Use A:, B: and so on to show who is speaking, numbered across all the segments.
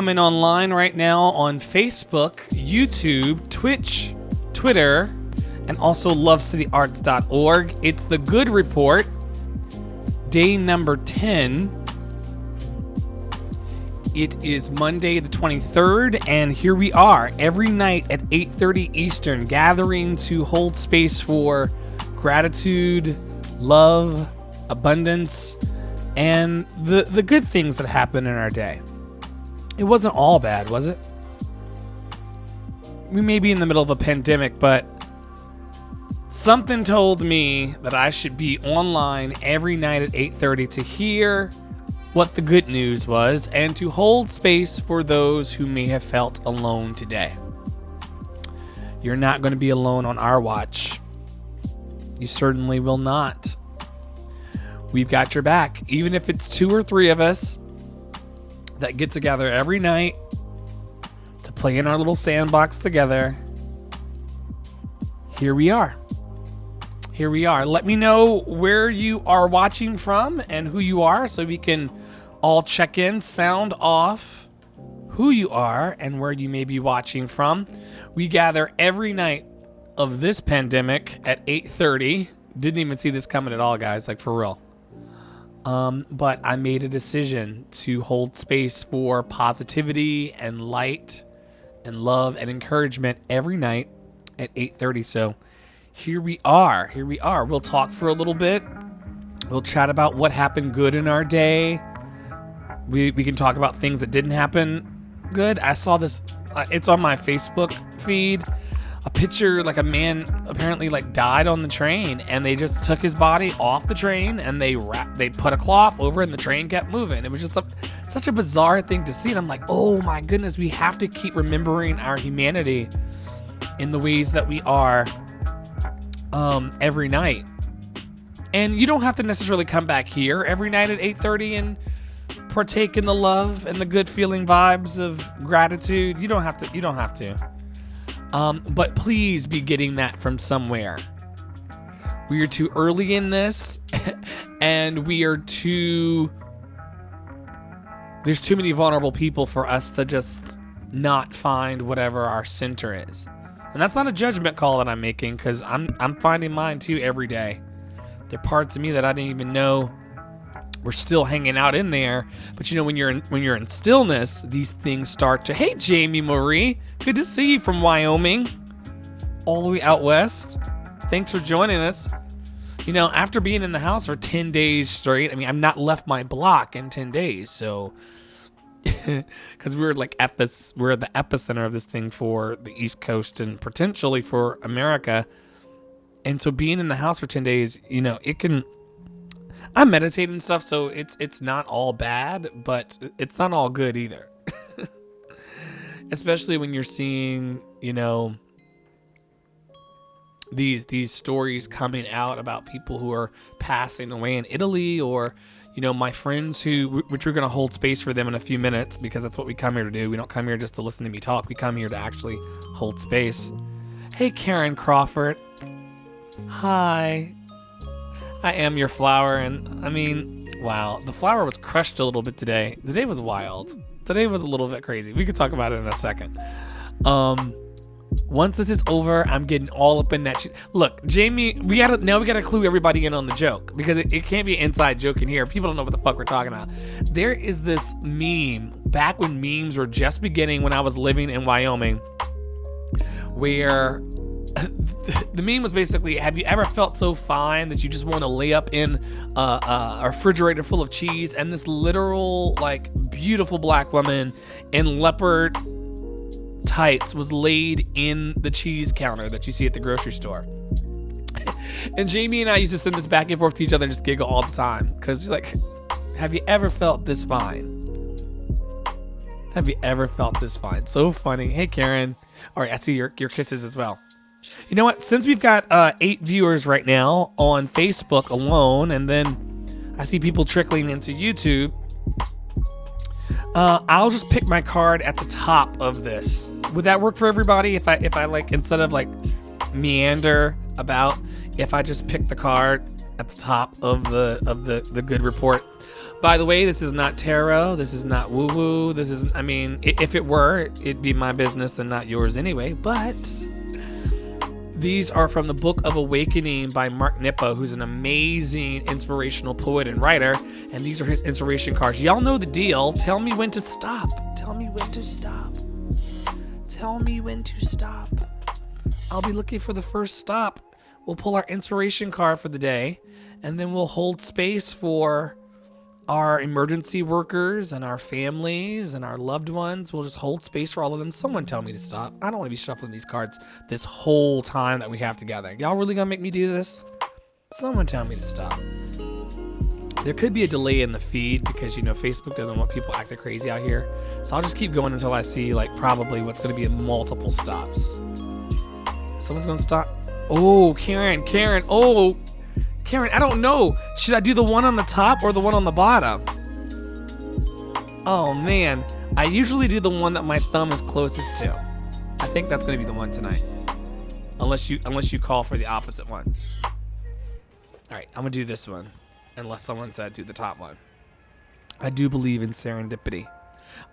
A: coming online right now on Facebook, YouTube, Twitch, Twitter, and also lovecityarts.org. It's The Good Report, day number 10. It is Monday the 23rd, and here we are every night at 8:30 Eastern, gathering to hold space for gratitude, love, abundance, and the good things that happen in our day. It wasn't all bad, was it? We may be in the middle of a pandemic, but something told me that I should be online every night at 8:30 to hear what the good news was and to hold space for those who may have felt alone today. You're not going to be alone on our watch. You certainly will not. We've got your back. Even if it's 2 or 3 of us that get together every night to play in our little sandbox together, here we are. Here we are. Let me know where you are watching from and who you are so we can all check in, sound off who you are and where you may be watching from. We gather every night of this pandemic at 8:30. Didn't even see this coming at all, guys, like for real. But I made a decision to hold space for positivity and light and love and encouragement every night at 8:30. So here we are. Here we are. We'll talk for a little bit. We'll chat about what happened good in our day. We can talk about things that didn't happen good. I saw this. It's on my Facebook feed. A picture, like a man apparently like died on the train, and they just took his body off the train and they put a cloth over it and the train kept moving. It was just such a bizarre thing to see. And I'm like, oh my goodness, we have to keep remembering our humanity in the ways that we are every night. And you don't have to necessarily come back here every night at 8:30 and partake in the love and the good feeling vibes of gratitude. You don't have to. But please be getting that from somewhere. We are too early in this, and there's too many vulnerable people for us to just not find whatever our center is. And that's not a judgment call that I'm making, because I'm finding mine too every day. There are parts of me that I didn't even know were still hanging out in there. But you know, when you're in stillness, these things start to. Hey, Jamie Marie, good to see you from Wyoming, all the way out west. Thanks for joining us. You know, after being in the house for 10 days straight, I mean, I've not left my block in 10 days, so because we're the epicenter of this thing for the East Coast and potentially for America. And so being in the house for 10 days, you know, it can. I meditate and stuff, so it's not all bad, but it's not all good either. Especially when you're seeing, you know, these stories coming out about people who are passing away in Italy, or, you know, my friends which we're going to hold space for them in a few minutes, because that's what we come here to do. We don't come here just to listen to me talk. We come here to actually hold space. Hey, Karen Crawford. Hi. I am your flower, and I mean, wow, the flower was crushed a little bit today. The day was wild. Today was a little bit crazy. We could talk about it in a second. Once this is over, I'm getting all up in that. Look, Jamie, we gotta clue everybody in on the joke, because it can't be an inside joke in here. People don't know what the fuck we're talking about. There is this meme back when memes were just beginning, when I was living in Wyoming, where the meme was basically, have you ever felt so fine that you just want to lay up in a refrigerator full of cheese? And this literal, like, beautiful black woman in leopard tights was laid in the cheese counter that you see at the grocery store. And Jamie and I used to send this back and forth to each other and just giggle all the time, because, like, have you ever felt this fine? Have you ever felt this fine? So funny. Hey, Karen. All right, I see your kisses as well. You know what? Since we've got 8 viewers right now on Facebook alone, and then I see people trickling into YouTube, I'll just pick my card at the top of this. Would that work for everybody? If I like, instead of like meander about, if I just pick the card at the top of the good report. By the way, this is not tarot. This is not woo-woo. This is, I mean, if it were, it'd be my business and not yours anyway. But these are from the Book of Awakening by Mark Nepo, who's an amazing inspirational poet and writer. And these are his inspiration cards. Y'all know the deal. Tell me when to stop. Tell me when to stop. Tell me when to stop. I'll be looking for the first stop. We'll pull our inspiration card for the day, and then we'll hold space for our emergency workers and our families and our loved ones. We'll just hold space for all of them. Someone tell me to stop. I don't want to be shuffling these cards this whole time that we have together. Y'all really gonna make me do this? Someone tell me to stop. There could be a delay in the feed because, you know, Facebook doesn't want people acting crazy out here. So I'll just keep going until I see, like, probably what's going to be multiple stops. Someone's going to stop. Oh, Karen. Oh, Karen, I don't know. Should I do the one on the top or the one on the bottom? Oh, man. I usually do the one that my thumb is closest to. I think that's going to be the one tonight. Unless you call for the opposite one. All right, I'm going to do this one. Unless someone said do the top one. I do believe in serendipity.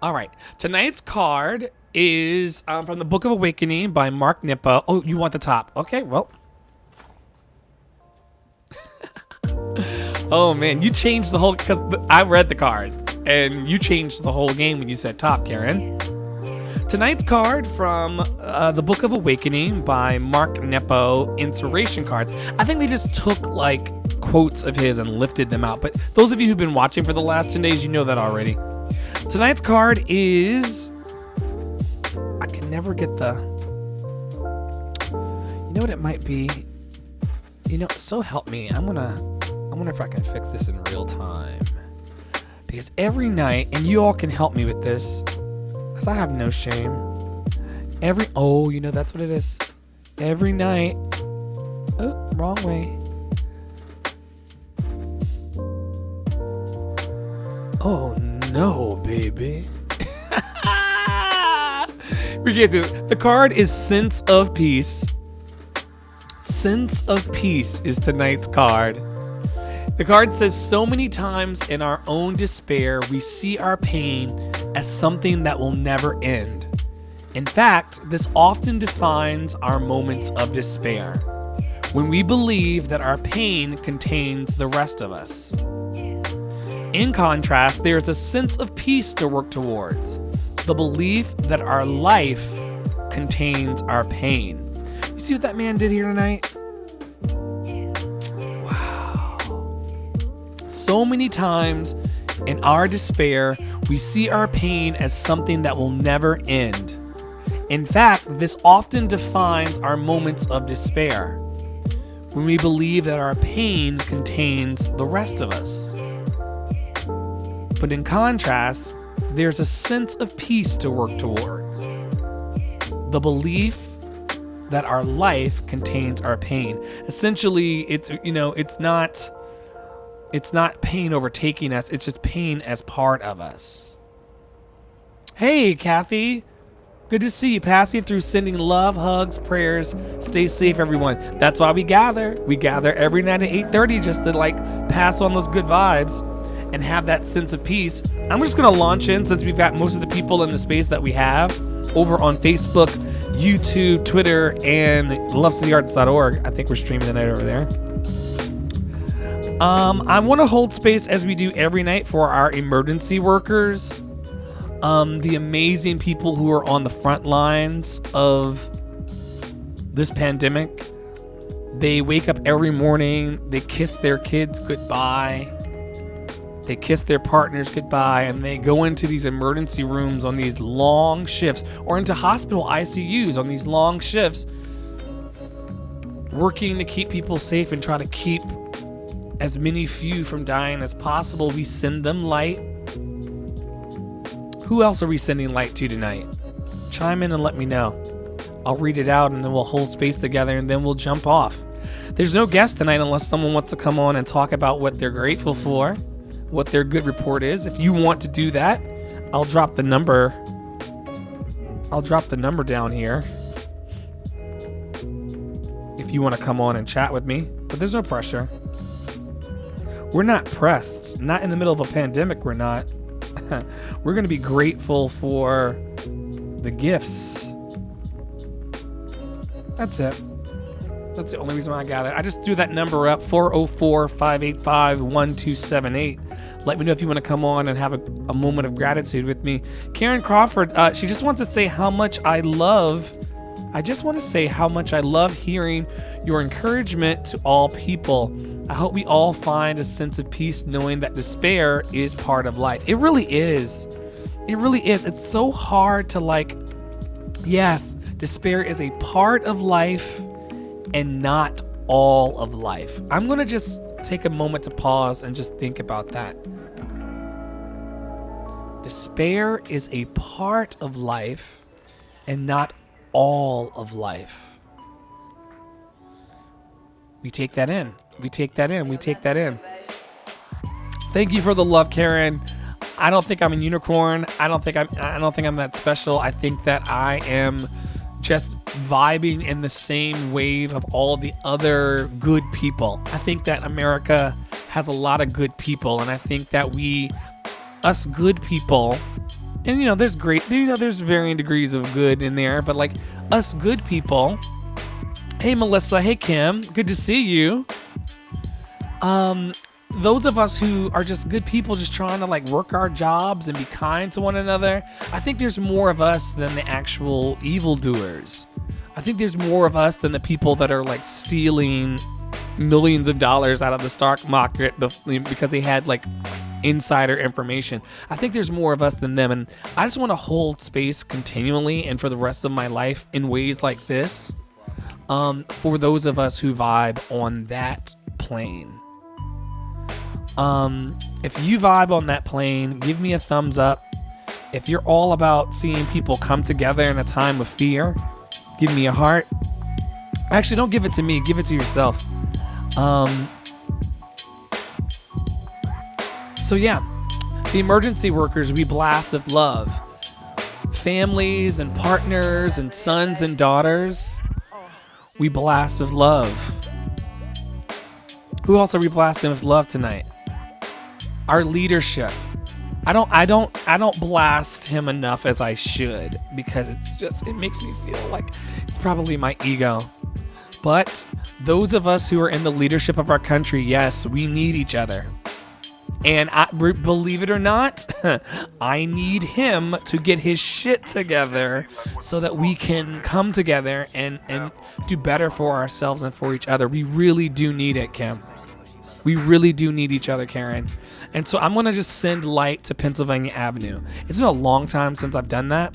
A: All right. Tonight's card is from the Book of Awakening by Mark Nepo. Oh, you want the top. Okay, well. Oh, man. You changed the whole... Because I read the cards. And you changed the whole game when you said top, Karen. Tonight's card from the Book of Awakening by Mark Nepo, inspiration cards. I think they just took, like, quotes of his and lifted them out. But those of you who've been watching for the last 10 days, you know that already. Tonight's card is... I can never get the... You know what it might be? You know, so help me. I wonder if I can fix this in real time. Because every night, and you all can help me with this, because I have no shame. Oh, you know, that's what it is. Every night... Oh, wrong way. Oh no, baby. We get to it. The card is Sense of Peace. Sense of Peace is tonight's card. The card says, so many times in our own despair, we see our pain as something that will never end. In fact, this often defines our moments of despair, when we believe that our pain contains the rest of us. In contrast, there is a sense of peace to work towards, the belief that our life contains our pain. You see what that man did here tonight? Wow. So many times in our despair, we see our pain as something that will never end. In fact, this often defines our moments of despair, when we believe that our pain contains the rest of us. But in contrast, there's a sense of peace to work towards. The belief that our life contains our pain. Essentially, it's not pain overtaking us, it's just pain as part of us. Hey, Kathy. Good to see you. Passing through, sending love, hugs, prayers. Stay safe, everyone. That's why we gather. We gather every night at 8:30 just to pass on those good vibes and have that sense of peace. I'm just going to launch in, since we've got most of the people in the space that we have over on Facebook, YouTube, Twitter, and lovecityarts.org. I think we're streaming the night over there. I want to hold space, as we do every night, for our emergency workers, the amazing people who are on the front lines of this pandemic. They wake up every morning, they kiss their kids goodbye, they kiss their partners goodbye, and they go into these emergency rooms on these long shifts, or into hospital ICUs on these long shifts, working to keep people safe and try to keep as many few from dying as possible. We send them light. Who else are we sending light to tonight? Chime in and let me know. I'll read it out, and then we'll hold space together, and then we'll jump off. There's no guest tonight unless someone wants to come on and talk about what they're grateful for, what their good report is. If you want to do that, I'll drop the number. I'll drop the number down here if you want to come on and chat with me, but there's no pressure. We're not pressed. Not in the middle of a pandemic, we're not. We're going to be grateful for the gifts. That's it. That's the only reason why I got it. I just threw that number up, 404-585-1278. Let me know if you want to come on and have a moment of gratitude with me. Karen Crawford, she just wants to say how much I just want to say how much I love hearing your encouragement to all people. I hope we all find a sense of peace knowing that despair is part of life. It really is. It really is. It's so hard to yes, despair is a part of life and not all of life. I'm going to just take a moment to pause and just think about that. Despair is a part of life and not all of life. We take that in. We take that in. We take that in. Thank you for the love, Karen. I don't think I'm a unicorn. I don't think I'm that special. I think that I am just vibing in the same wave of all the other good people. I think that America has a lot of good people, and I think that us good people, and there's varying degrees of good in there, but us good people. Hey Melissa, hey Kim, good to see you. Those of us who are just good people, just trying to work our jobs and be kind to one another, I think there's more of us than the actual evildoers. I think there's more of us than the people that are stealing millions of dollars out of the stock market because they had insider information. I think there's more of us than them, and I just want to hold space continually and for the rest of my life in ways like this, for those of us who vibe on that plane. If you vibe on that plane, give me a thumbs up. If you're all about seeing people come together in a time of fear, give me a heart. Actually, don't give it to me, give it to yourself. So yeah, the emergency workers we blast with love. Families and partners and sons and daughters, we blast with love. Who else are we blasting with love tonight? Our leadership. I don't blast him enough as I should, because it makes me feel like it's probably my ego. But those of us who are in the leadership of our country, yes, we need each other. And believe it or not, I need him to get his shit together so that we can come together and do better for ourselves and for each other. We really do need it, Kim. We really do need each other, Karen. And so I'm going to just send light to Pennsylvania Avenue. It's been a long time since I've done that.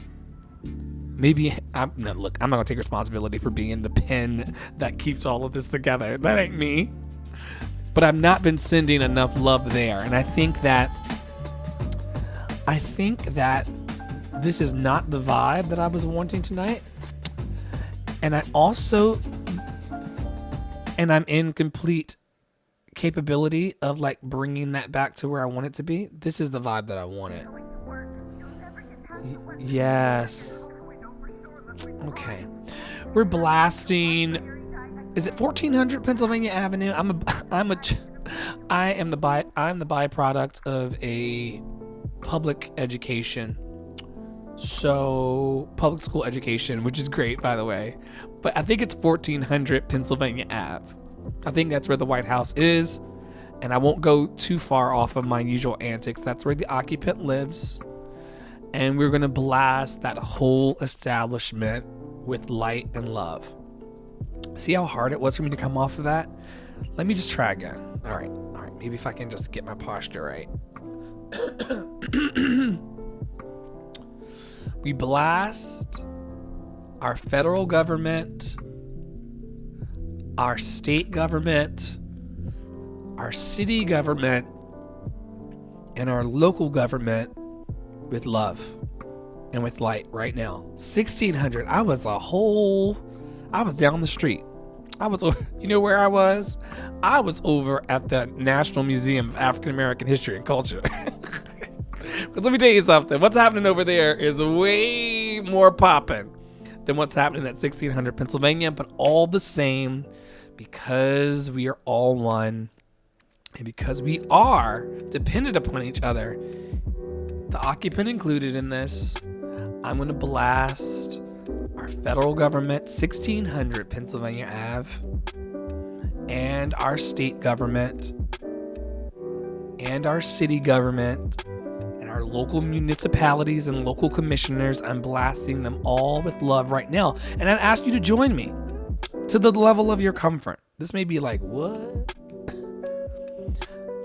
A: I'm not going to take responsibility for being the pin that keeps all of this together. That ain't me. But I've not been sending enough love there. And I think that this is not the vibe that I was wanting tonight. And I'm in complete capability of bringing that back to where I want it to be. This is the vibe that I wanted. Yes. Okay. We're blasting. Is it 1400 Pennsylvania Avenue? I'm the byproduct of a public education. So public school education, which is great, by the way. But I think it's 1400 Pennsylvania Ave. I think that's where the White House is. And I won't go too far off of my usual antics. That's where the occupant lives. And we're going to blast that whole establishment with light and love. See how hard it was for me to come off of that? Let me just try again. All right. Maybe if I can just get my posture right. We blast our federal government, our state government, our city government, and our local government with love and with light right now. 1600. I was down the street. You know where I was? I was over at the National Museum of African American History and Culture. Because let me tell you something. What's happening over there is way more popping than what's happening at 1600 Pennsylvania. But all the same, because we are all one, And because we are dependent upon each other, the occupant included in this, I'm going to blast our federal government, 1600 Pennsylvania Ave, and our state government, and our city government, and our local municipalities and local commissioners. I'm blasting them all with love right now. And I'd ask you to join me to the level of your comfort. This may be like, what?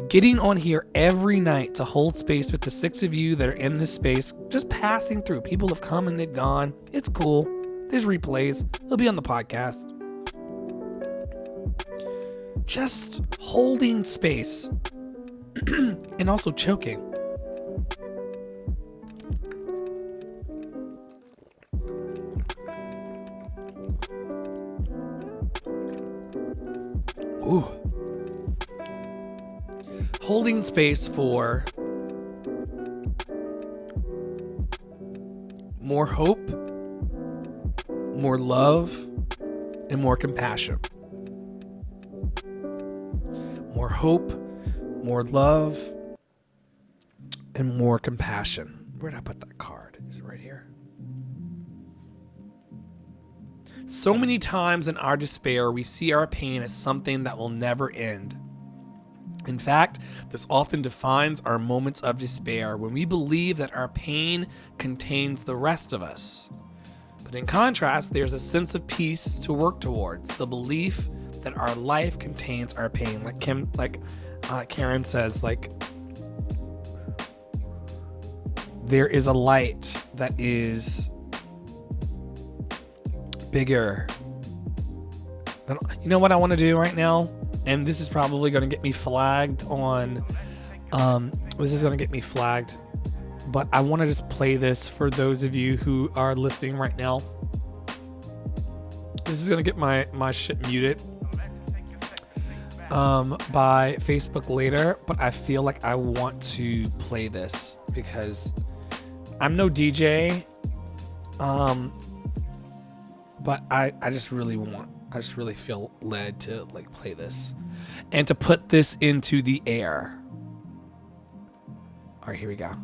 A: Getting on here every night to hold space with the 6 of you that are in this space, just passing through. People have come and they've gone. It's cool. There's replays. They'll be on the podcast. Just holding space and also choking. Ooh. Holding space for more hope, more love, and more compassion. More hope, more love, and more compassion. Where did I put that card? Is it right here? So many times in our despair, we see our pain as something that will never end. In fact, this often defines our moments of despair when we believe that our pain contains the rest of us. But in contrast, there's a sense of peace to work towards, the belief that our life contains our pain. Karen says, there is a light that is bigger than, you know what I want to do right now? And this is probably going to get me flagged on, but I want to just play this for those of you who are listening right now. This is going to get my shit muted by Facebook later, but I feel like I want to play this because I'm no DJ, but I just really feel led to play this and to put this into the air. All right, here we go.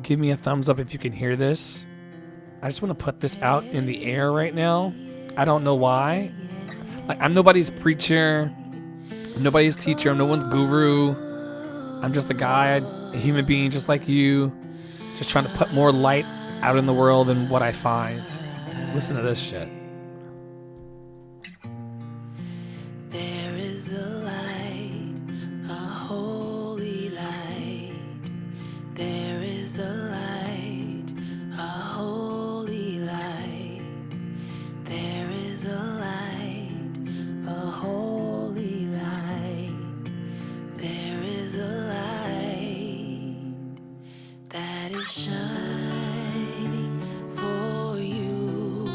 A: Give me a thumbs up if you can hear this. I just want to put this out in the air right now. I don't know why. I'm nobody's preacher. I'm nobody's teacher. I'm no one's guru. I'm just a guy, a human being just like you, just trying to put more light out in the world than what I find. Listen to this shit.
B: There is a light, a holy light. There is a light, a holy light. There is a light, a holy light. There is a light that is shining for you,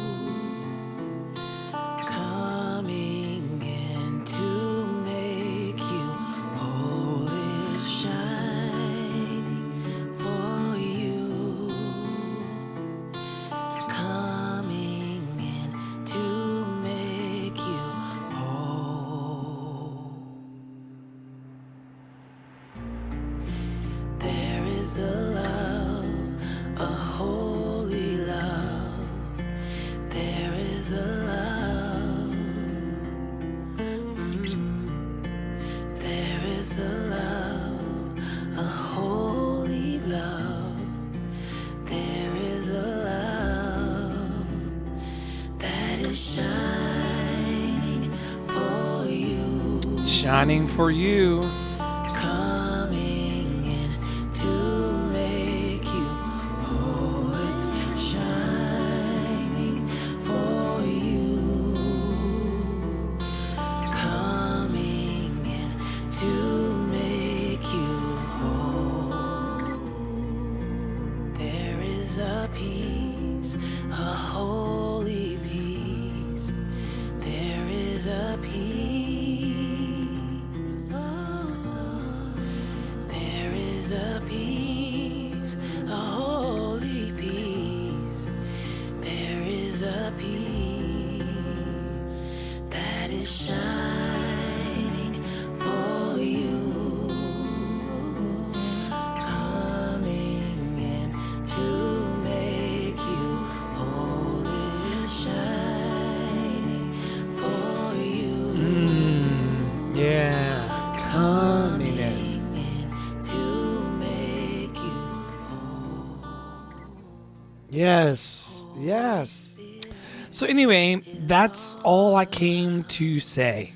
B: coming in to make you whole, is shining for you, coming in to make you whole. There is a love, a holy love. There is a love. There is a love, a holy love. There is a love that is shining for you.
A: Shining for you.
B: Coming in to make you whole, it's shining for you. Coming in to make you whole. There is a peace, a holy peace. There is a peace. There is a peace, a holy peace. There is a peace. is shining for you, coming in to make you whole is shining for you.
A: Yeah. Coming in.
B: To make you whole.
A: Yes. Yes. So anyway, that's all I came to say.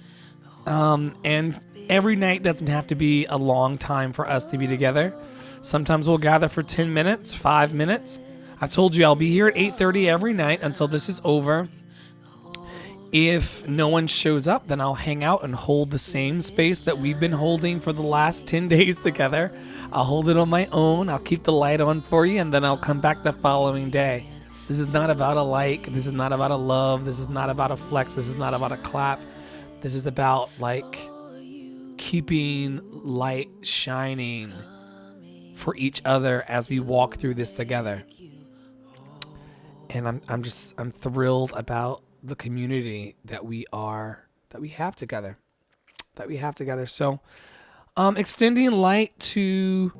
A: And every night doesn't have to be a long time for us to be together. Sometimes we'll gather for 10 minutes, 5 minutes. I've told you I'll be here at 8:30 every night until this is over. If no one shows up, then I'll hang out and hold the same space that we've been holding for the last 10 days together. I'll hold it on my own. I'll keep the light on for you, and then I'll come back the following day. This is not about a like. This is not about a love. This is not about a flex. This is not about a clap. This is about, like, keeping light shining for each other as we walk through this together. And I'm thrilled about the community that we have together. So, extending light to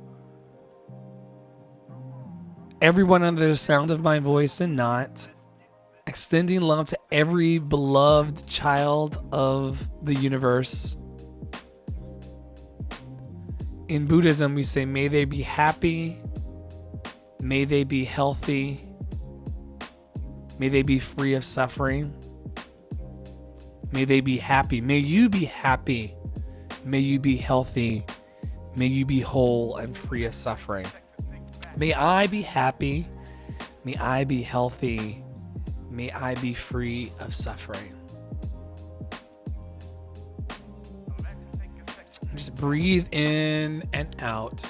A: everyone under the sound of my voice and not. Extending love to every beloved child of the universe. In Buddhism, we say, may they be happy, may they be healthy, may they be free of suffering. May they be happy. May you be happy. May you be healthy. May you be whole and free of suffering. May I be happy. May I be healthy. May I be free of suffering. Just breathe in and out.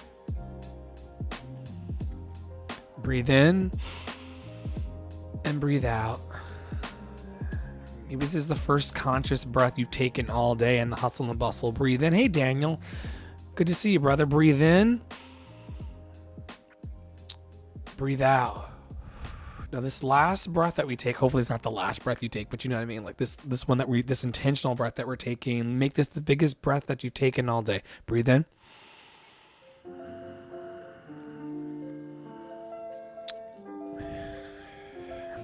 A: Breathe in and breathe out. Maybe this is the first conscious breath you've taken all day in the hustle and bustle. Breathe in. Hey, Daniel. Good to see you, brother. Breathe in. Breathe out. Now, this last breath that we take, hopefully it's not the last breath you take, but you know what I mean? Like this one this intentional breath that we're taking, make this the biggest breath that you've taken all day. Breathe in.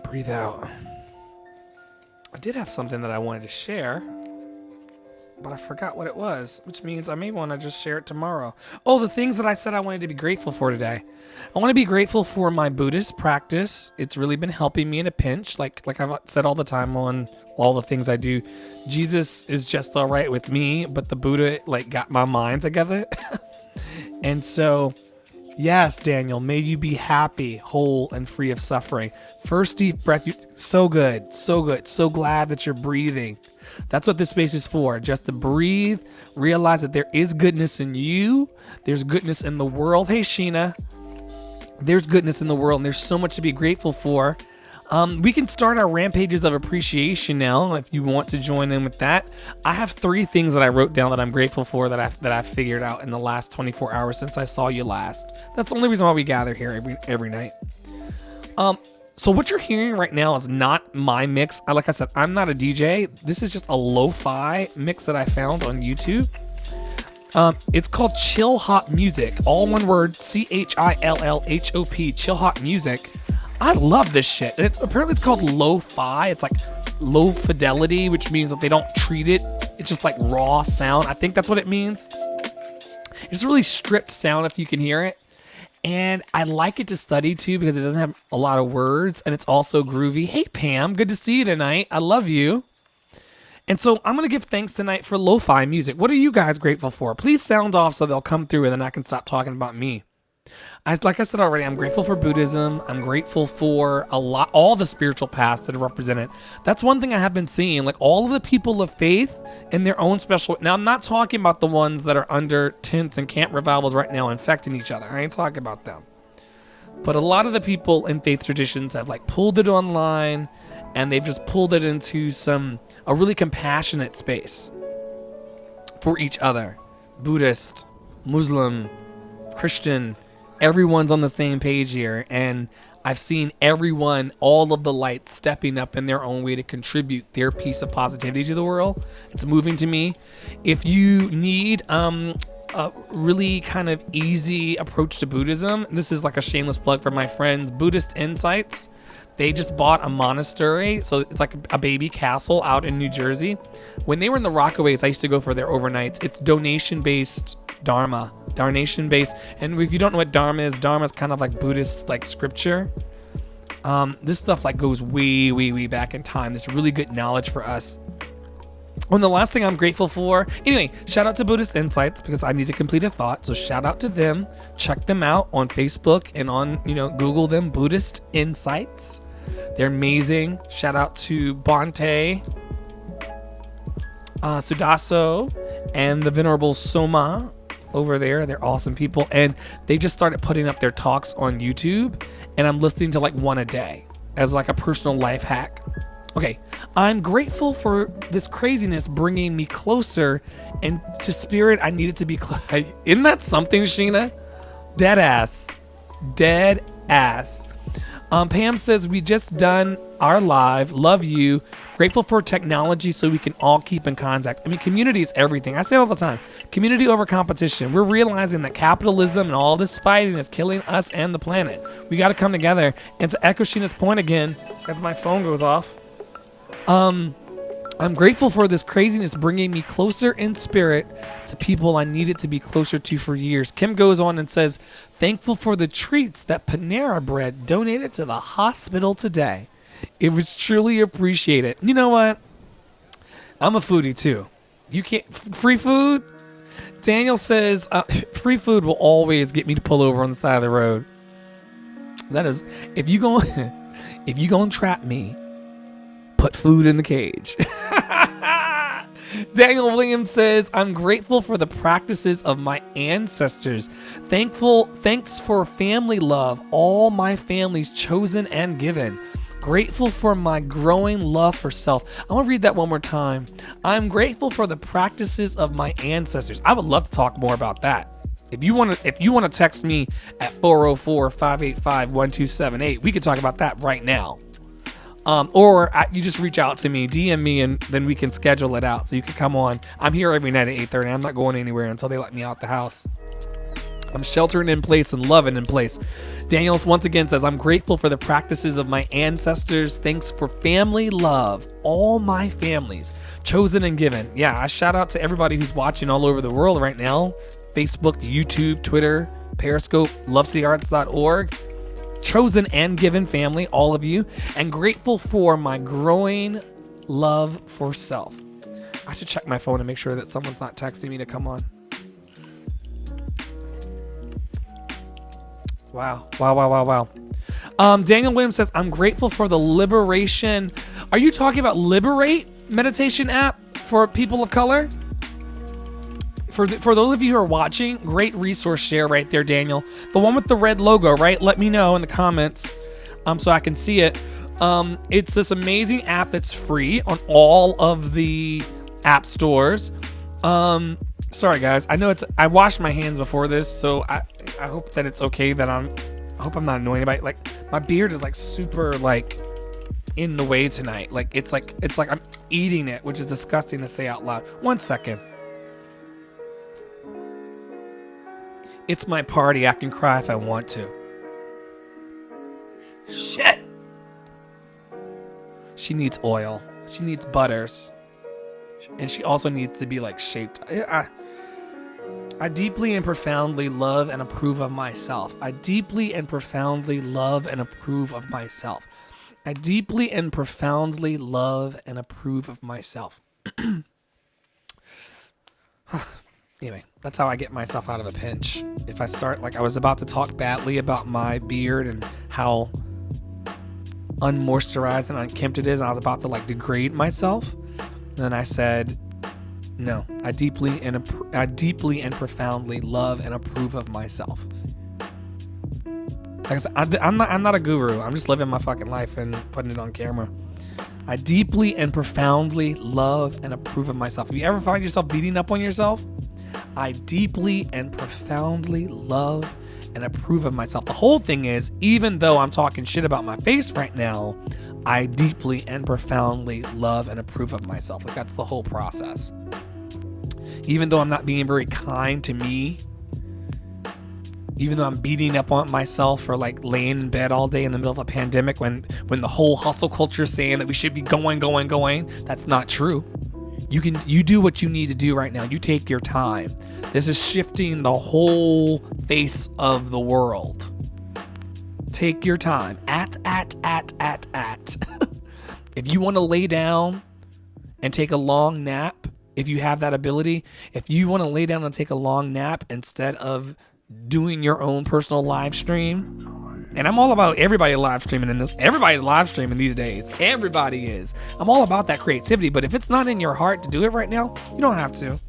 A: Breathe out. I did have something that I wanted to share, but I forgot what it was, which means I may want to just share it tomorrow. Oh, the things that I said I wanted to be grateful for today. I want to be grateful for my Buddhist practice. It's really been helping me in a pinch, like I've said all the time on all the things I do. Jesus is just all right with me, but the Buddha got my mind together. And so, yes, Daniel, may you be happy, whole, and free of suffering. First deep breath. So good, so good. So glad that you're breathing. That's what this space is for, just to breathe, realize that there is goodness in you. There's goodness in the world. Hey, Sheena. There's goodness in the world, and there's so much to be grateful for. We can start our rampages of appreciation now if you want to join in with that. I have 3 things that I wrote down that I'm grateful for that I figured out in the last 24 hours since I saw you last. That's the only reason why we gather here every night. So what you're hearing right now is not my mix. Like I said, I'm not a DJ. This is just a lo-fi mix that I found on YouTube. It's called Chill Hop Music. All one word, CHILLHOP, Chill Hop Music. I love this shit. Apparently it's called lo-fi. It's like low fidelity, which means that they don't treat it. It's just like raw sound. I think that's what it means. It's really stripped sound if you can hear it. And I like it to study too because it doesn't have a lot of words and it's also groovy. Hey Pam, good to see you tonight. I love you. And so I'm going to give thanks tonight for lo-fi music. What are you guys grateful for? Please sound off so they'll come through and then I can stop talking about me. Like I said already, I'm grateful for Buddhism. I'm grateful for all the spiritual paths that are represented. That's one thing I have been seeing, like all of the people of faith in their own special. Now, I'm not talking about the ones that are under tents and camp revivals right now infecting each other. I ain't talking about them. But a lot of the people in faith traditions have pulled it online and they've just pulled it into a really compassionate space for each other. Buddhist, Muslim, Christian, everyone's on the same page here, and I've seen everyone, all of the lights stepping up in their own way to contribute their piece of positivity to the world. It's moving to me. If you need a really kind of easy approach to Buddhism, this is like a shameless plug for my friends, Buddhist Insights. They just bought a monastery, so it's like a baby castle out in New Jersey. When they were in the Rockaways, I used to go for their overnights. It's donation-based Dharma. Donation-based. And if you don't know what Dharma is kind of like Buddhist, like scripture. This stuff like goes way, way, way back in time. This really good knowledge for us. And the last thing I'm grateful for, anyway, shout out to Buddhist Insights because I need to complete a thought. So shout out to them. Check them out on Facebook and on, Google them, Buddhist Insights. They're amazing. Shout out to Bhante, Sudaso, and the Venerable Soma over there. They're awesome people. And they just started putting up their talks on YouTube. And I'm listening to like one a day as like a personal life hack. Okay, I'm grateful for this craziness bringing me closer and to spirit I needed to be Isn't that something, Sheena? Dead ass. Pam says, we just done our live. Love you. Grateful for technology so we can all keep in contact. I mean, community is everything. I say it all the time. Community over competition. We're realizing that capitalism and all this fighting is killing us and the planet. We got to come together. And to echo Sheena's point again, as my phone goes off, I'm grateful for this craziness bringing me closer in spirit to people I needed to be closer to for years. Kim goes on and says, thankful for the treats that Panera Bread donated to the hospital today. It was truly appreciated. You know what? I'm a foodie too. You can't, free food? Daniel says, free food will always get me to pull over on the side of the road. That is, if you gonna trap me, put food in the cage. Daniel Williams says, I'm grateful for the practices of my ancestors. Thanks for family love, all my family's chosen and given. Grateful for my growing love for self. I want to read that one more time. I'm grateful for the practices of my ancestors. I would love to talk more about that. If you want to text me at 404-585-1278, we could talk about that right now. You just reach out to me, DM me, and then we can schedule it out so you can come on. I'm here every night at 8:30. I'm not going anywhere until they let me out the house. I'm sheltering in place and loving in place. Daniels once again says, I'm grateful for the practices of my ancestors. Thanks for family love, all my families, chosen and given. Yeah, I shout out to everybody who's watching all over the world right now. Facebook, YouTube, Twitter, Periscope, lovecityarts.org. Chosen and given family, all of you, and grateful for my growing love for self. I should check my phone to make sure that someone's not texting me to come on. Wow. Daniel Williams says, I'm grateful for the liberation. Are you talking about Liberate meditation app for people of color? For those of you who are watching, great resource share right there, Daniel. The one with the red logo, right? Let me know in the comments so I can see it. It's this amazing app that's free on all of the app stores. Sorry, guys. I know I washed my hands before this, so I hope that it's okay that I hope I'm not annoying anybody. Like, my beard is like super like in the way tonight. Like it's like I'm eating it, which is disgusting to say out loud. 1 second. It's my party. I can cry if I want to. Shit. She needs oil. She needs butters. And she also needs to be like shaped. I deeply and profoundly love and approve of myself. I deeply and profoundly love and approve of myself. I deeply and profoundly love and approve of myself. Anyway, that's how I get myself out of a pinch. If I start, like I was about to talk badly about my beard and how unmoisturized and unkempt it is, and I was about to like degrade myself. And then I said, no, I deeply and profoundly love and approve of myself. Like I said, I'm not a guru. I'm just living my fucking life and putting it on camera. I deeply and profoundly love and approve of myself. If you ever find yourself beating up on yourself, I deeply and profoundly love and approve of myself. The whole thing is, even though I'm talking shit about my face right now, I deeply and profoundly love and approve of myself. Like, that's the whole process. Even though I'm not being very kind to me, even though I'm beating up on myself for like laying in bed all day in the middle of a pandemic when the whole hustle culture is saying that we should be going, that's not true. You do what you need to do right now. You take your time. This is shifting the whole face of the world. Take your time. If you want to lay down and take a long nap, if you have that ability, if you want to lay down and take a long nap instead of doing your own personal live stream, and I'm all about everybody live streaming in this. Everybody's live streaming these days. Everybody is. I'm all about that creativity, but if it's not in your heart to do it right now, you don't have to.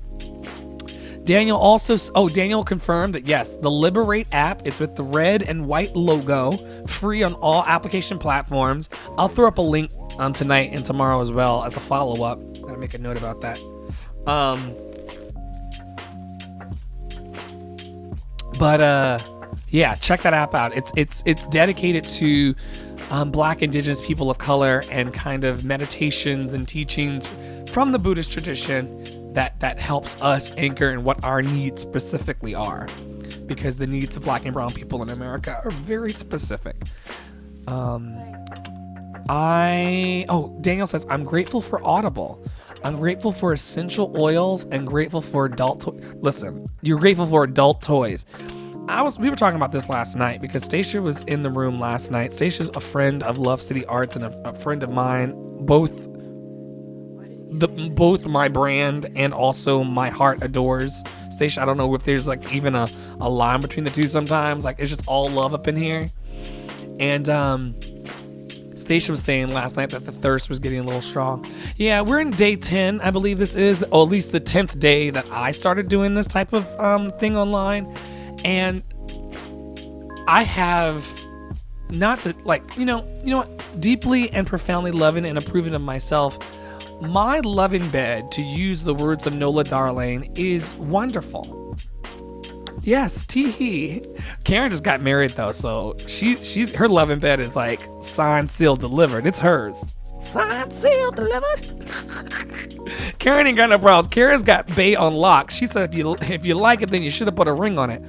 A: Daniel confirmed that yes, the Liberate app, it's with the red and white logo, free on all application platforms. I'll throw up a link tonight and tomorrow as well as a follow-up. Gotta make a note about that. Yeah, check that app out. It's dedicated to Black, Indigenous people of color and kind of meditations and teachings from the Buddhist tradition that helps us anchor in what our needs specifically are, because the needs of Black and brown people in America are very specific. Daniel says, I'm grateful for Audible. I'm grateful for essential oils and grateful for listen, you're grateful for adult toys. We were talking about this last night because Stacia was in the room last night. Stacia's a friend of Love City Arts and a friend of mine, both my brand and also my heart adores Stacia. I don't know if there's like even a line between the two sometimes. Like, it's just all love up in here. And Stacia was saying last night that the thirst was getting a little strong. Yeah, we're in day 10, I believe this is, or at least the 10th day that I started doing this type of thing online. And I have, not to like, you know what, deeply and profoundly loving and approving of myself. My love in bed, to use the words of Nola Darlene, is wonderful. Yes, tee-hee. Karen just got married though, so she's her love in bed is like signed, sealed, delivered. It's hers. Signed, sealed, delivered. Karen ain't got no problems. Karen's got Bay on lock. She said if you like it, then you should have put a ring on it.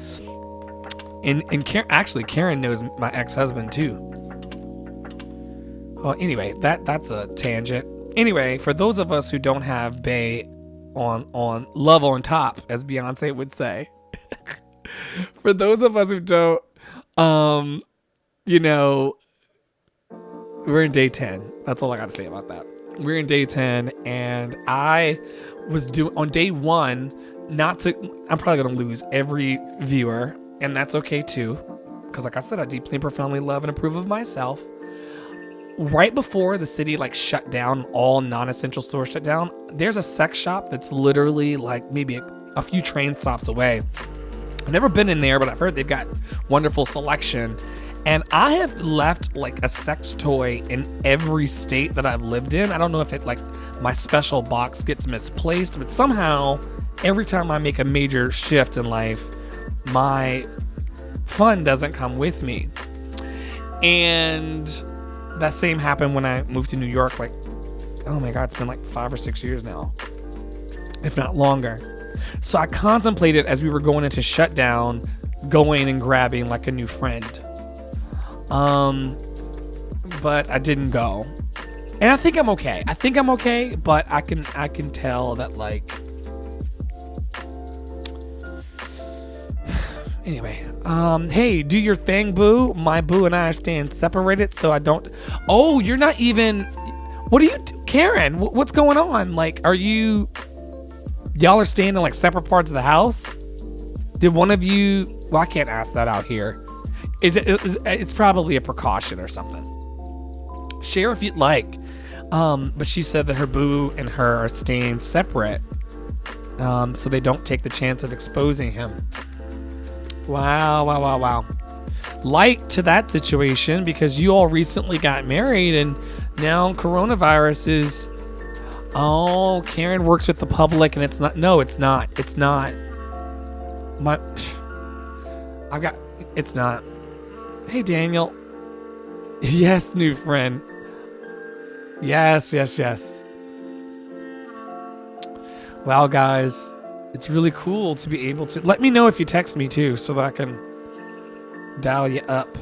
A: And Karen knows my ex-husband too. Well, anyway, that's a tangent. Anyway, for those of us who don't have Bay on love on top, as Beyonce would say, for those of us who don't, we're in day 10. That's all I got to say about that. We're in day 10, and I was on day 1, I'm probably going to lose every viewer, and that's okay too, because like I said, I deeply and profoundly love and approve of myself. Right before the city shut down, all non-essential stores shut down, there's a sex shop that's literally maybe a few train stops away. I've never been in there, but I've heard they've got wonderful selection. And I have left a sex toy in every state that I've lived in. I don't know if my special box gets misplaced, but somehow every time I make a major shift in life, my fun doesn't come with me. And that same happened when I moved to New York. Oh my God, it's been 5 or 6 years now, if not longer. So I contemplated as we were going into shutdown, going and grabbing a new friend. But I didn't go. And I think I'm okay. But I can tell that anyway, hey, do your thing, boo. My boo and I are staying separated, so I don't. Oh, you're not even. What do you do? Karen, what's going on? Y'all are staying in separate parts of the house? Did one of you? Well, I can't ask that out here. It's probably a precaution or something. Share if you'd like. But she said that her boo and her are staying separate, so they don't take the chance of exposing him. Wow. Light to that situation, because you all recently got married and now coronavirus is. Oh, Karen works with the public and it's not. No, it's not. It's not. Hey, Daniel. Yes, new friend. Yes. Wow, guys. It's really cool to be able to... Let me know if you text me, too, so that I can dial you up.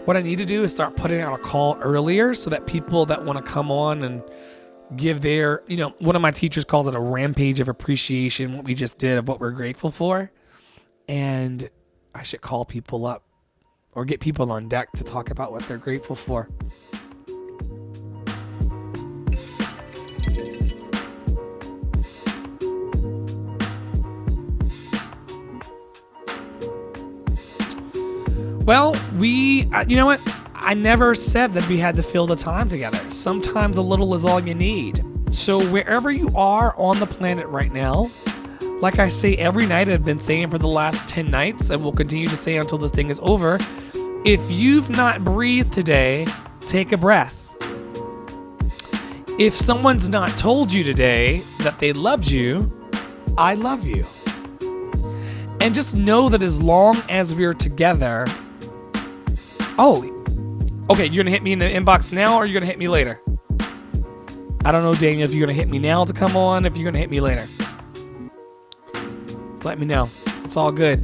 A: What I need to do is start putting out a call earlier so that people that want to come on and give their... one of my teachers calls it a rampage of appreciation, what we just did, of what we're grateful for. And I should call people up or get people on deck to talk about what they're grateful for. Well, you know what? I never said that we had to fill the time together. Sometimes a little is all you need. So wherever you are on the planet right now, like I say every night, I've been saying for the last 10 nights, and will continue to say until this thing is over, if you've not breathed today, take a breath. If someone's not told you today that they loved you, I love you. And just know that as long as we're together... Oh, okay, you're going to hit me in the inbox now, or you're going to hit me later? I don't know, Daniel, if you're going to hit me now to come on, if you're going to hit me later. Let me know. It's all good.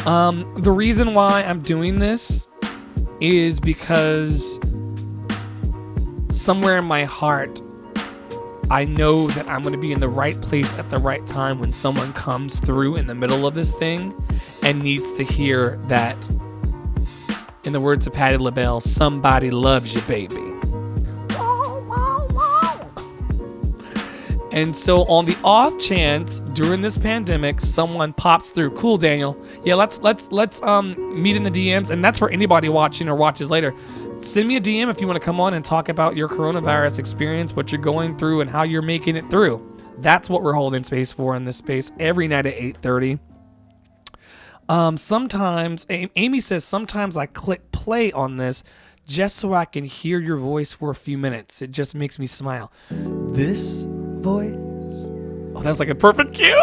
A: The reason why I'm doing this is because somewhere in my heart, I know that I'm going to be in the right place at the right time when someone comes through in the middle of this thing and needs to hear that, in the words of Patti LaBelle, somebody loves you, baby. And so on the off chance during this pandemic someone pops through, cool, Daniel. Yeah, let's meet in the DMs, and that's for anybody watching or watches later. Send me a DM if you want to come on and talk about your coronavirus experience, what you're going through, and how you're making it through. That's what we're holding space for in this space every night at 8:30. Sometimes, Amy says, sometimes I click play on this just so I can hear your voice for a few minutes. It just makes me smile. This voice. Oh, that was like a perfect cue.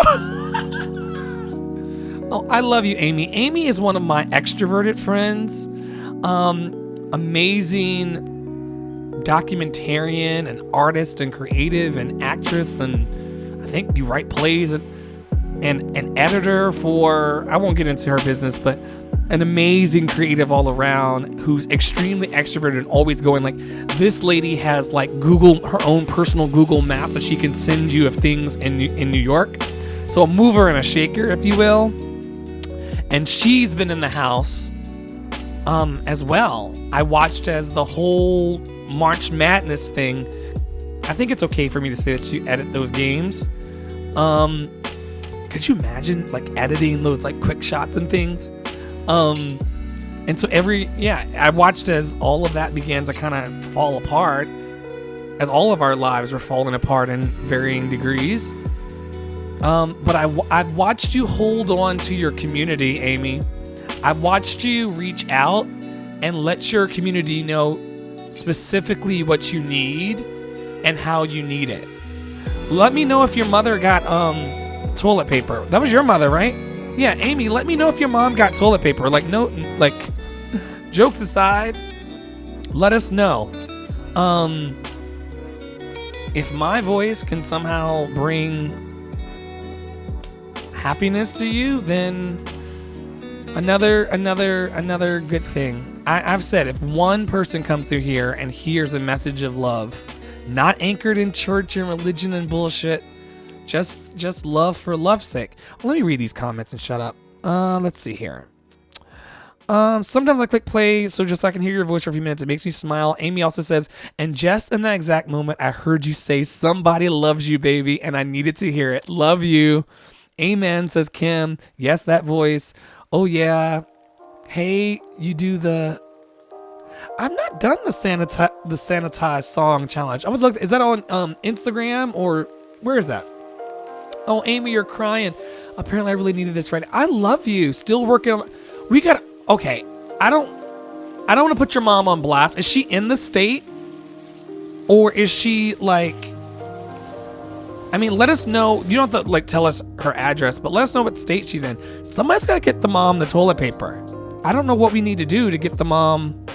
A: Oh, I love you, Amy. Amy is one of my extroverted friends. Amazing documentarian and artist and creative and actress, and I think you write plays and an editor for, I won't get into her business, but an amazing creative all around who's extremely extroverted and always going. Like, this lady has like her own personal Google Maps that she can send you of things in New York. So a mover and a shaker, if you will. And she's been in the house as well. I watched as the whole March Madness thing. I think it's okay for me to say that you edit those games. Could you imagine like editing those like quick shots and things? And so I watched as all of that began to kind of fall apart, as all of our lives were falling apart in varying degrees. But I've watched you hold on to your community, Amy. I've watched you reach out and let your community know specifically what you need and how you need it. Let me know if your mother got toilet paper. That was your mother, right? Yeah, Amy, let me know if your mom got toilet paper. Jokes aside, let us know. If my voice can somehow bring happiness to you, then another good thing. I've said, if one person comes through here and hears a message of love, not anchored in church and religion and bullshit, just love for love's sake. Well, let me read these comments and shut up. Let's see here. Sometimes I click play so just so I can hear your voice for a few minutes. It makes me smile. Amy also says, and just in that exact moment, I heard you say, somebody loves you, baby, and I needed to hear it. Love you. Amen, says Kim. Yes, that voice. Oh, yeah. Hey, you do the... I've not done the sanitize song challenge. I would look. Is that on Instagram or where is that? Oh, Amy, you're crying. Apparently, I really needed this right now. I love you. Still working on... Okay, I don't want to put your mom on blast. Is she in the state? Or is she like... I mean, let us know. You don't have to like tell us her address, but let us know what state she's in. Somebody's got to get the mom the toilet paper. I don't know what we need to do to get the mom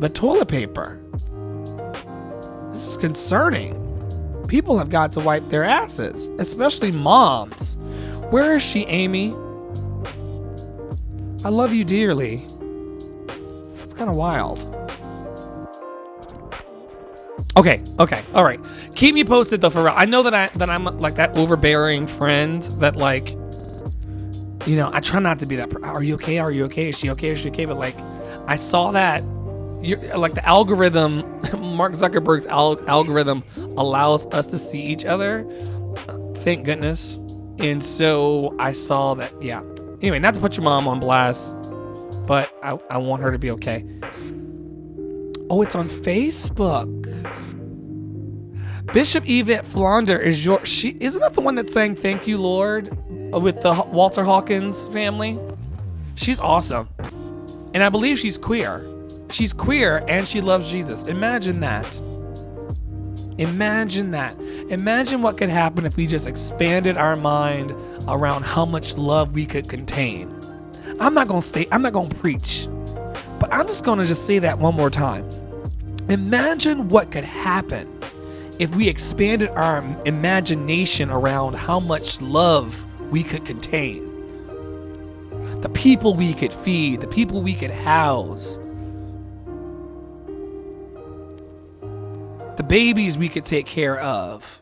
A: the toilet paper. This is concerning. People have got to wipe their asses, especially moms. Where is she, Amy? I love you dearly. It's kind of wild. Okay, all right. Keep me posted though, for real. I know that I'm like that overbearing friend that like, you know, I try not to be that. Are you okay? Are you okay? Is she okay? Is she okay? But like, I saw that, like the algorithm, Mark Zuckerberg's algorithm allows us to see each other. Thank goodness. And so I saw that. Yeah. Anyway, not to put your mom on blast, but I want her to be okay. Oh, it's on Facebook. Bishop Yvette Flonder isn't that the one that sang "Thank You, Lord" with the Walter Hawkins family? She's awesome, and I believe she's queer. She's queer and she loves Jesus. Imagine that. Imagine that. Imagine what could happen if we just expanded our mind around how much love we could contain. I'm not gonna preach, but I'm just gonna say that one more time. Imagine what could happen if we expanded our imagination around how much love we could contain. The people we could feed, the people we could house, the babies we could take care of,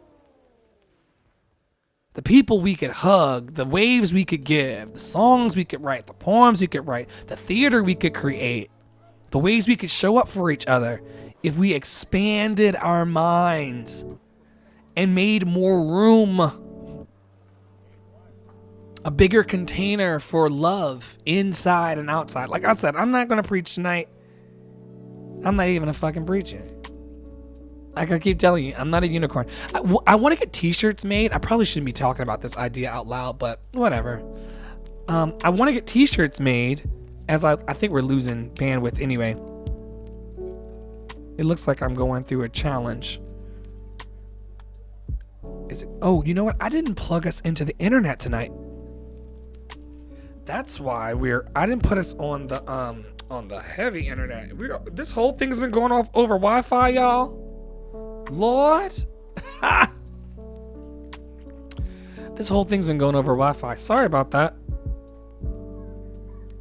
A: the people we could hug, the waves we could give, the songs we could write, the poems we could write, the theater we could create, the ways we could show up for each other. If we expanded our minds and made more room, a bigger container for love inside and outside. Like I said, I'm not going to preach tonight. I'm not even a fucking preacher. Like I keep telling you, I'm not a unicorn. I want to get t-shirts made. I probably shouldn't be talking about this idea out loud, but whatever. I want to get t-shirts made as I think we're losing bandwidth anyway. It looks like I'm going through a challenge. Oh, you know what? I didn't plug us into the internet tonight. That's why I didn't put us on the heavy internet. This whole thing's been going off over Wi-Fi, y'all. Lord. This whole thing's been going over Wi-Fi. Sorry about that.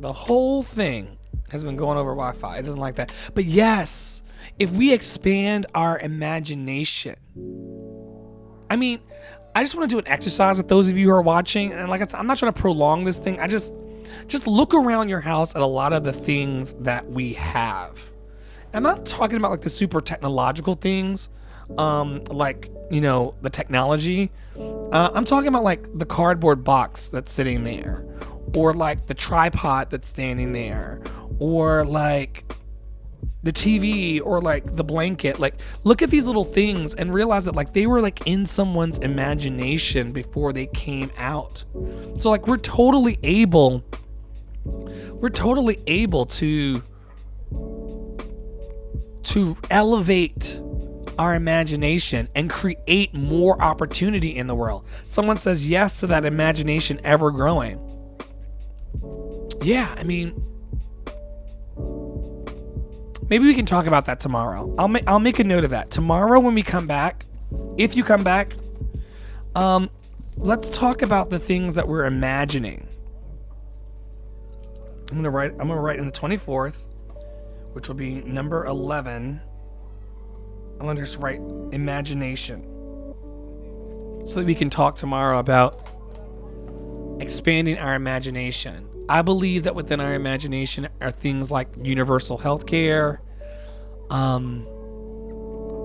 A: The whole thing has been going over Wi-Fi. It doesn't like that. But yes, if we expand our imagination, I mean, I just want to do an exercise with those of you who are watching. And like I said, I'm not trying to prolong this thing. I just look around your house at a lot of the things that we have. I'm not talking about like the super technological things, like, you know, the technology. I'm talking about like the cardboard box that's sitting there, or like the tripod that's standing there, or like the TV, or like the blanket. Like, look at these little things and realize that like they were like in someone's imagination before they came out. So like we're totally able to elevate our imagination and create more opportunity in the world. Someone says yes to that imagination ever growing. Yeah, I mean, maybe we can talk about that tomorrow. I'll make a note of that. Tomorrow when we come back, if you come back, let's talk about the things that we're imagining. I'm gonna write in the 24th, which will be number 11. I'm gonna just write imagination, so that we can talk tomorrow about expanding our imagination. I believe that within our imagination are things like universal health care,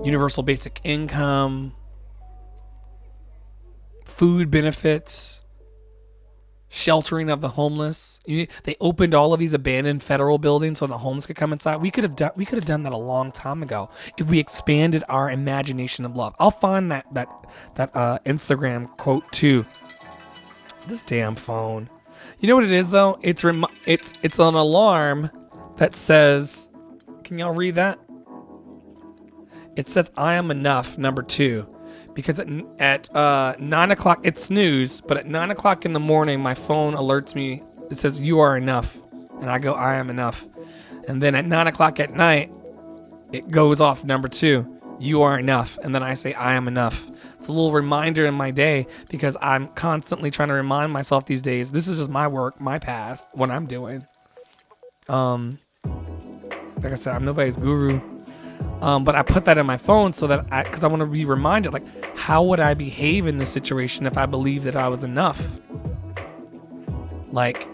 A: universal basic income, food benefits, sheltering of the homeless. They opened all of these abandoned federal buildings so the homeless could come inside. We could have done that a long time ago if we expanded our imagination of love. I'll find that Instagram quote too. This damn phone. You know what it is though? It's an alarm that says, can y'all read that? It says, "I am enough," number 2. because at 9 o'clock, it's snooze, but at 9 o'clock in the morning, my phone alerts me. It says, you are enough. And I go, I am enough. And then at 9 o'clock at night, it goes off number 2. You are enough. And then I say, I am enough. It's a little reminder in my day because I'm constantly trying to remind myself these days, this is just my work, my path, what I'm doing. Like I said, I'm nobody's guru. But I put that in my phone so that because I want to be reminded, like, how would I behave in this situation if I believed that I was enough? Like,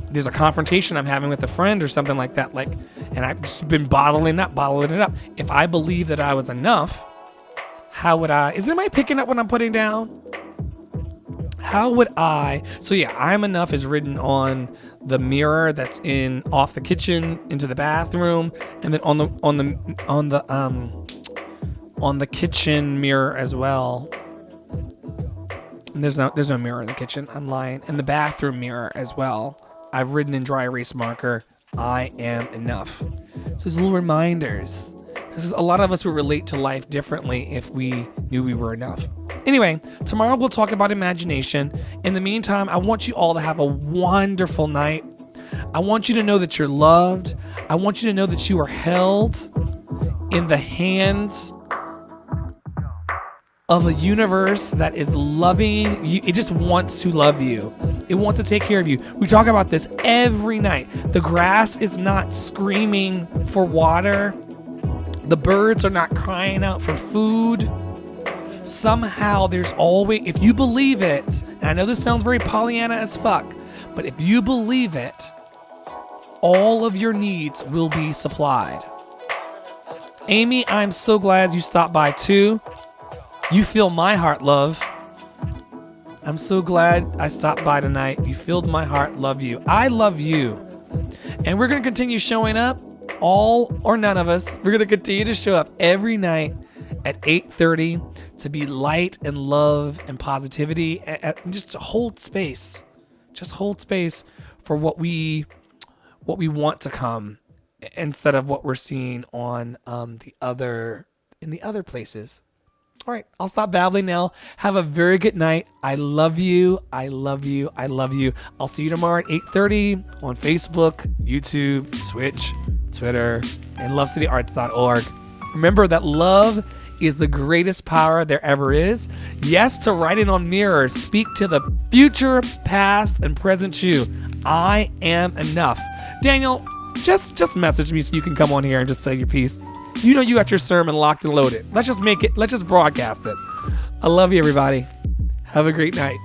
A: there's a confrontation I'm having with a friend or something like that, like, and I've just been bottling it up. If I believed that I was enough, how would I? Is anybody picking up what I'm putting down? How would I? So yeah, I am enough is written on the mirror that's off the kitchen into the bathroom, and then on the kitchen mirror as well. And there's no mirror in the kitchen. I'm lying. In the bathroom mirror as well, I've written in dry erase marker, I am enough. So there's little reminders. A lot of us would relate to life differently if we knew we were enough. Anyway, tomorrow we'll talk about imagination. In the meantime, I want you all to have a wonderful night. I want you to know that you're loved. I want you to know that you are held in the hands of a universe that is loving you. It just wants to love you. It wants to take care of you. We talk about this every night. The grass is not screaming for water. The birds are not crying out for food. Somehow there's always, if you believe it, and I know this sounds very Pollyanna as fuck, but if you believe it, all of your needs will be supplied. Amy, I'm so glad you stopped by too. You fill my heart, love. I'm so glad I stopped by tonight. You filled my heart. Love you. I love you. And we're going to continue showing up, all or none of us. We're going to continue to show up every night at 8:30 to be light and love and positivity, and just to hold space. Just hold space for what we want to come instead of what we're seeing on the other places. All right, I'll stop babbling now. Have a very good night. I love you. I love you. I love you. I'll see you tomorrow at 8:30 on Facebook, YouTube, Twitch, Twitter, and lovecityarts.org. Remember that love is the greatest power there ever is. Yes to writing on mirrors. Speak to the future, past, and present you. I am enough. Daniel, just message me so you can come on here and just say your piece. You know you got your sermon locked and loaded. Let's just broadcast it. I love you, everybody. Have a great night.